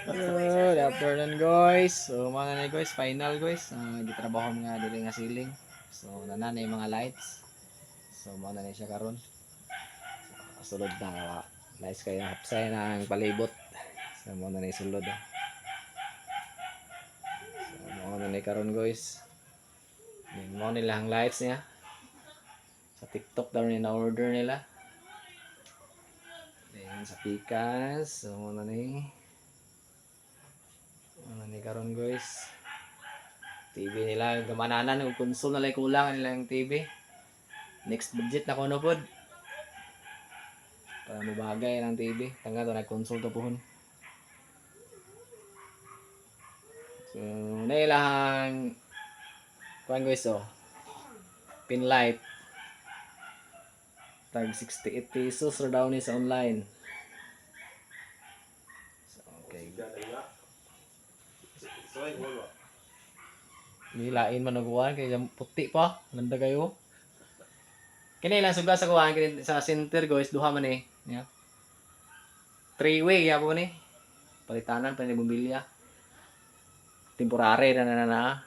Good afternoon guys. So mga na guys, final guys. Gitrabaho nga dili nga ceiling. So nanay mga lights. So mga na siya karon. Sulod na nice kayo hapsay na ang palibot. So mga na sulod. So mga na karon guys. Mo nila ang lights niya. Sa TikTok daw ni na order nila. Then sa Pikas. So mga na karon guys. TV nila gamananan yung console na lang kulang nila yung TV. Next budget na kuno pod. Para mabagay ng TV. Tanga to nag-console to pohon. So nailang kuan guys oh. Pin light. Tag 68 pesos ra daw ni sa online. So okay. Nilain man og kuan kay puti pa. Nanda kayo. Kini lang suga sa kuan kini sa center guys duha man eh. Yeah. Three-way ya po ni. Palitanan pa ni bumbilya. Temporary na.